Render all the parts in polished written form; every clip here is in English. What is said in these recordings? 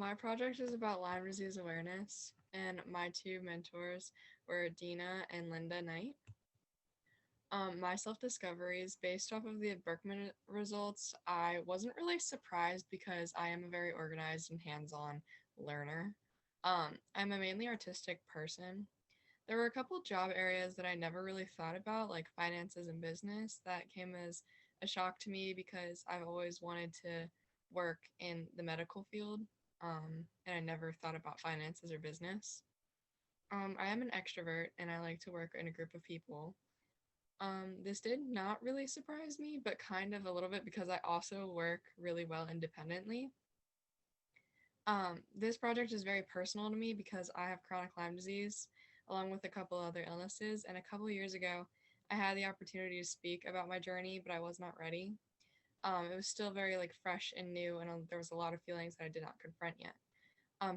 My project is about Lyme disease awareness, and my two mentors were Dina and Linda Knight. My self discoveries based off of the Berkman results, I wasn't really surprised because I am a very organized and hands on learner. I'm a mainly artistic person. There were a couple job areas that I never really thought about, like finances and business, that came as a shock to me because I've always wanted to work in the medical field, and I never thought about finances or business. I am an extrovert and I like to work in a group of people. This did not really surprise me, but kind of a little bit because I also work really well independently. This project is very personal to me because I have chronic Lyme disease along with a couple other illnesses. And a couple years ago, I had the opportunity to speak about my journey, but I was not ready. It was still very like fresh and new, and there was a lot of feelings that I did not confront yet.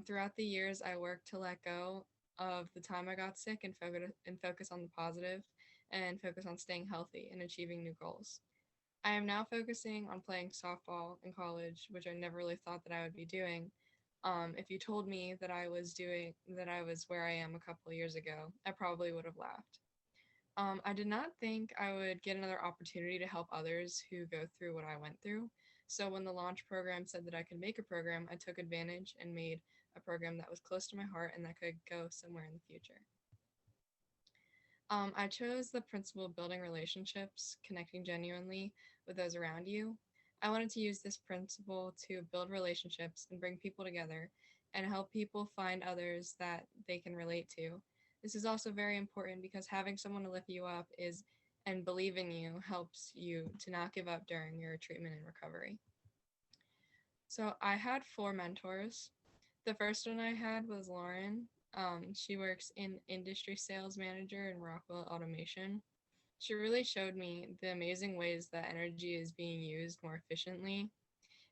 Throughout the years, I worked to let go of the time I got sick and focus on the positive and focus on staying healthy and achieving new goals. I am now focusing on playing softball in college, which I never really thought that I would be doing. If you told me that I was where I am a couple of years ago, I probably would have laughed. I did not think I would get another opportunity to help others who go through what I went through. So when the launch program said that I could make a program, I took advantage and made a program that was close to my heart and that could go somewhere in the future. I chose the principle of building relationships, connecting genuinely with those around you. I wanted to use this principle to build relationships and bring people together and help people find others that they can relate to. This is also very important because having someone to lift you up is and believe in you helps you to not give up during your treatment and recovery. So I had four mentors. The first one I had was Lauren. She works in industry sales manager in Rockwell Automation. She really showed me the amazing ways that energy is being used more efficiently.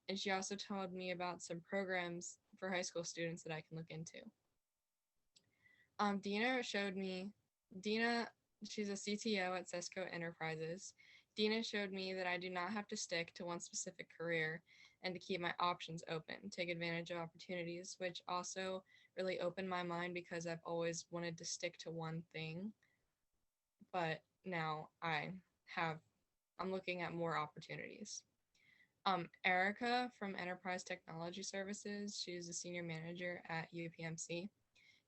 And she also told me about some programs for high school students that I can look into. Dina showed me, Dina, she's a CTO at Cisco Enterprises. Dina showed me that I do not have to stick to one specific career and to keep my options open, take advantage of opportunities, which also really opened my mind because I've always wanted to stick to one thing. But now have, I'm looking at more opportunities. Erica from Enterprise Technology Services, she's a senior manager at UPMC.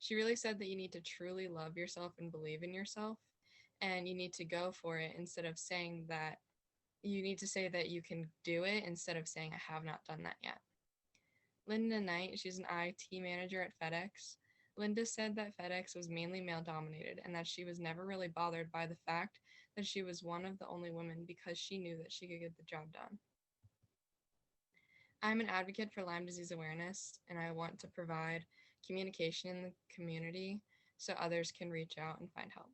She really said that you need to truly love yourself and believe in yourself, and you need to go for it instead of saying that you need to say that you can do it instead of saying I have not done that yet. Linda Knight, she's an IT manager at FedEx. Linda said that FedEx was mainly male dominated and that she was never really bothered by the fact that she was one of the only women because she knew that she could get the job done. I'm an advocate for Lyme disease awareness, and I want to provide communication in the community so others can reach out and find help.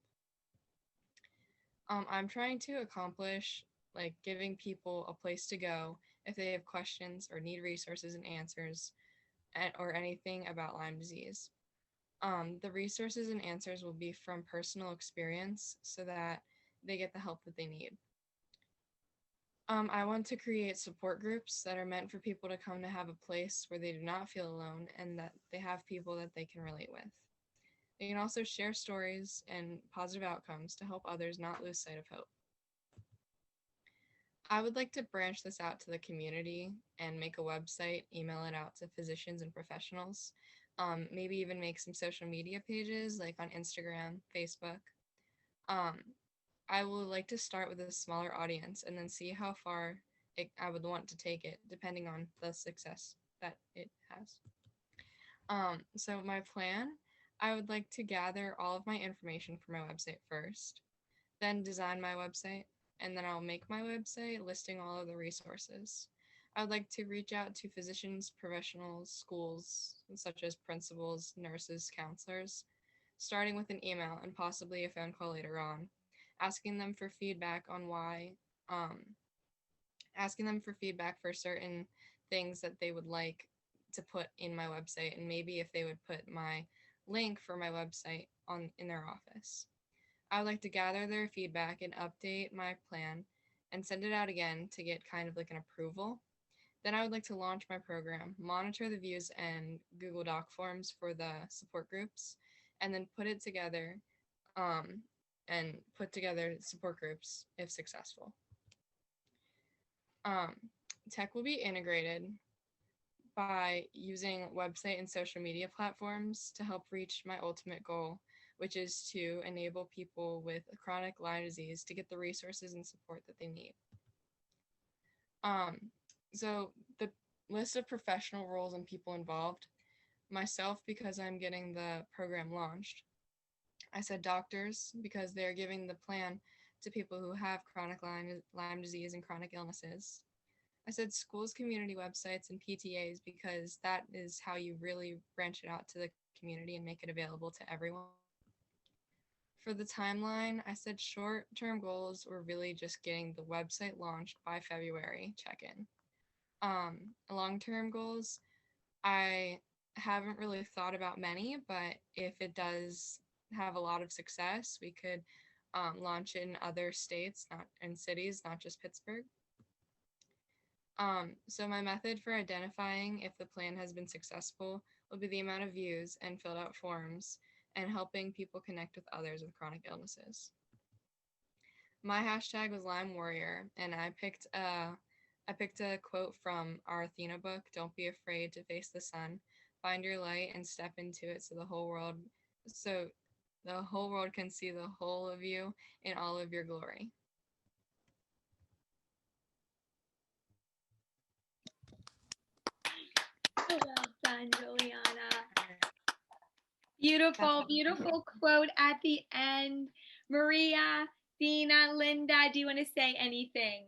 I'm trying to accomplish like giving people a place to go if they have questions or need resources and answers or anything about Lyme disease. The resources and answers will be from personal experience so that they get the help that they need. I want to create support groups that are meant for people to come to have a place where they do not feel alone and that they have people that they can relate with. They can also share stories and positive outcomes to help others not lose sight of hope. I would like to branch this out to the community and make a website, email it out to physicians and professionals, maybe even make some social media pages like on Instagram, Facebook. Um, I would like to start with a smaller audience and then see how far I would want to take it, depending on the success that it has. So my plan, I would like to gather all of my information for my website first, then design my website, and then I'll make my website listing all of the resources. I would like to reach out to physicians, professionals, schools, such as principals, nurses, counselors, starting with an email and possibly a phone call later on, asking them for feedback on um, asking them for feedback for certain things that they would like to put in my website, and maybe if they would put my link for my website on in their office. I would like to gather their feedback and update my plan and send it out again to get kind of like an approval. Then I would like to launch my program, monitor the views and Google Doc forms for the support groups, and then um, put together support groups if successful. Um, Tech will be integrated by using website and social media platforms to help reach my ultimate goal, which is to enable people with chronic Lyme disease to get the resources and support that they need. So the list of professional roles and people involved, myself because I'm getting the program launched. I said doctors because they're giving the plan to people who have chronic Lyme disease and chronic illnesses. I said schools, community websites, and PTAs because that is how you really branch it out to the community and make it available to everyone. For the timeline, I said short-term goals were really just getting the website launched by February, check-in. Long-term goals, I haven't really thought about many, but if it does have a lot of success, we could launch it in other states, not in cities, not just Pittsburgh. So my method for identifying if the plan has been successful will be the amount of views and filled out forms and helping people connect with others with chronic illnesses. My hashtag was Lyme Warrior, and I picked a quote from our Athena book, "Don't be afraid to face the sun, find your light and step into it so the whole world can see the whole of you in all of your glory." Well done, Juliana. Beautiful, beautiful quote at the end. Maria, Dina, Linda, do you want to say anything?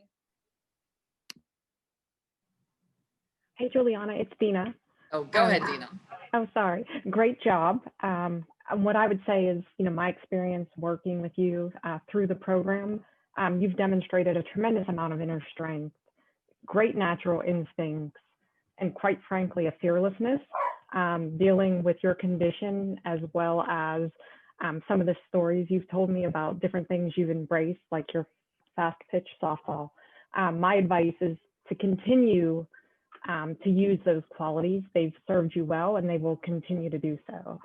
Hey, Juliana, it's Dina. Oh, go ahead, Dina. Oh, sorry. Great job. What I would say is, my experience working with you through the program, you've demonstrated a tremendous amount of inner strength, great natural instincts, and quite frankly, a fearlessness dealing with your condition, as well as some of the stories you've told me about different things you've embraced, like your fast pitch softball. My advice is to continue to use those qualities. They've served you well and they will continue to do so.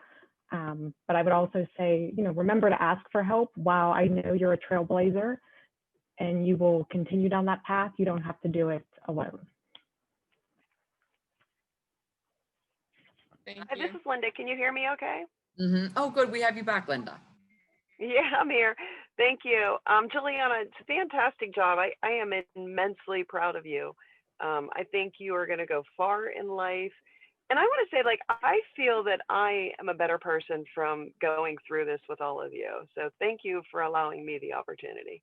But I would also say, remember to ask for help. While I know you're a trailblazer and you will continue down that path, you don't have to do it alone. Thank Hi, you. this is Linda. Can you hear me okay? Mm-hmm. Oh, good. We have you back, Linda. Yeah, I'm here. Thank you. Juliana, it's a fantastic job. I am immensely proud of you. I think you are going to go far in life. And I want to say, I feel that I am a better person from going through this with all of you. So thank you for allowing me the opportunity.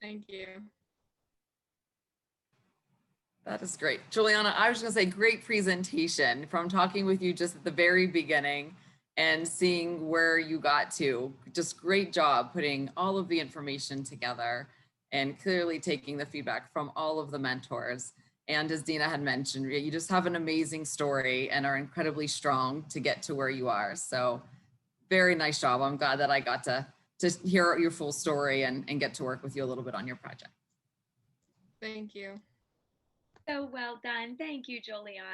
Thank you. That is great. Juliana, I was going to say great presentation from talking with you just at the very beginning and seeing where you got to. Just great job putting all of the information together and clearly taking the feedback from all of the mentors. And as Dina had mentioned, you just have an amazing story and are incredibly strong to get to where you are. So very nice job. I'm glad that I got to hear your full story and get to work with you a little bit on your project. Thank you. So well done. Thank you, Juliana.